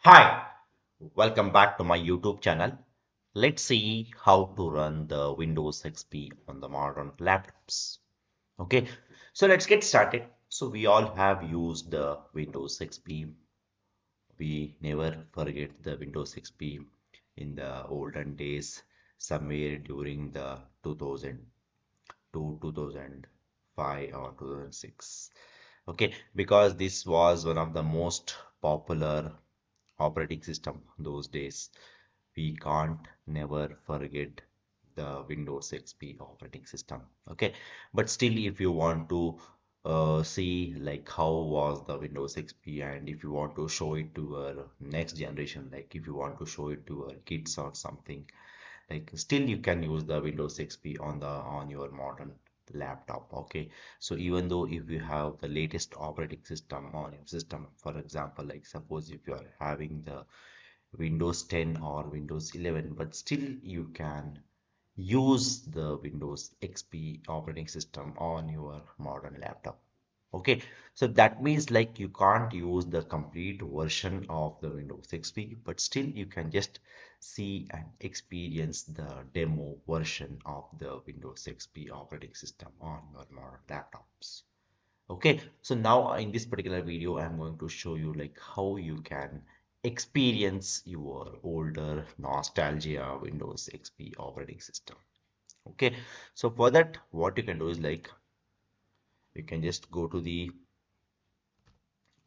Hi, welcome back to my YouTube channel. Let's see how to run the Windows XP on the modern laptops. Okay, so let's get started. So we all have used the Windows XP. We never forget the Windows XP in the olden days, somewhere during the 2000 to 2005 or 2006. Okay, because this was one of the most popular operating system those days. We can't never forget the Windows XP operating system. Okay, but still, if you want to see like how was the Windows XP, and if you want to show it to our next generation, like if you want to show it to our kids or something, like still you can use the Windows XP on the on your modern laptop. Okay, so even though if you have the latest operating system on your system, for example, like suppose if you are having the Windows 10 or Windows 11, but still you can use the Windows XP operating system on your modern laptop. Okay, so that means like you can't use the complete version of the Windows XP, but still you can just see and experience the demo version of the Windows XP operating system on your modern laptops. Okay, so now in this particular video, I'm going to show you like how you can experience your older nostalgia Windows XP operating system. Okay, so for that, what you can do is like you can just go to the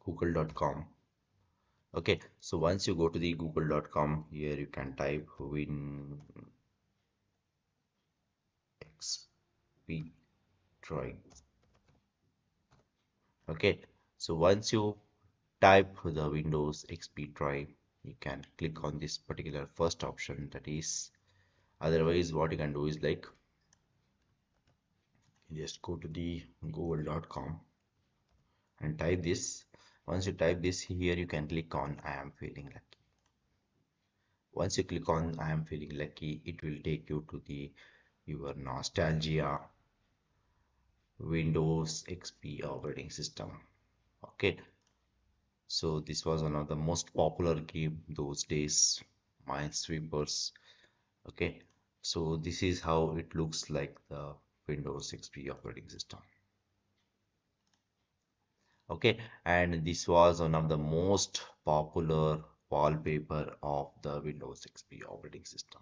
google.com. Okay, so once you go to the google.com, here you can type WinXP Drive. Okay, so once you type the Windows XP Drive, you can click on this particular first option, that is, otherwise what you can do is like you just go to the google.com and type this. Once you type this here, you can click on I am feeling lucky. Once you click on I am feeling lucky, it will take you to the your nostalgia Windows XP operating system. Okay, so this was one of the most popular game those days, Minesweepers. Okay, so this is how it looks like the Windows XP operating system. Okay, and this was one of the most popular wallpaper of the Windows XP operating system.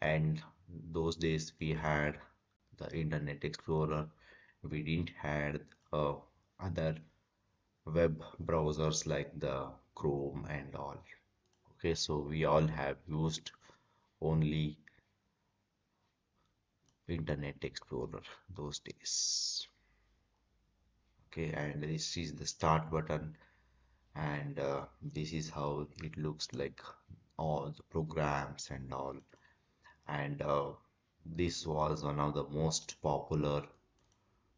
And those days we had the Internet Explorer. We didn't had other web browsers like the Chrome and all. Okay, so we all have used only Internet Explorer those days. Okay, and this is the start button, and this is how it looks like, all the programs and all. And this was one of the most popular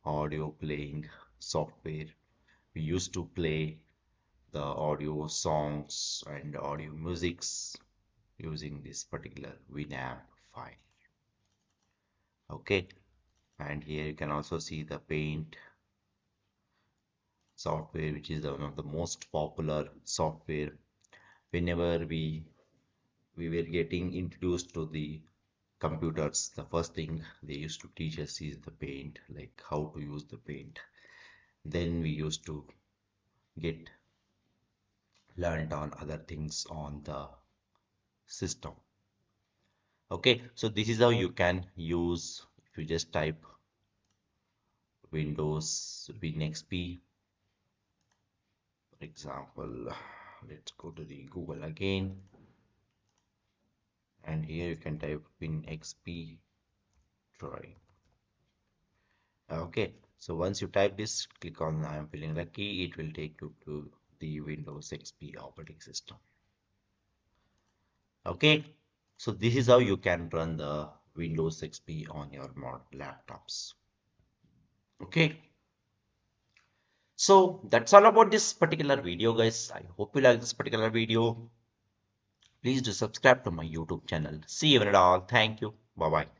audio playing software. We used to play the audio songs and audio musics using this particular Winamp file. Okay, and here you can also see the Paint software, which is one of the most popular software. Whenever we were getting introduced to the computers, the first thing they used to teach us is the Paint, like how to use the Paint. Then we used to get learned on other things on the system. Okay, so this is how you can use, if you just type Windows WinXP, for example, let's go to the Google again, and here you can type WinXP Drive. Okay, so once you type this, click on I am feeling lucky, it will take you to the Windows XP operating system. Okay, so this is how you can run the Windows XP on your modern laptops. Okay, so that's all about this particular video, guys. I hope you like this particular video. Please do subscribe to my YouTube channel. See you in it all. Thank you. Bye bye.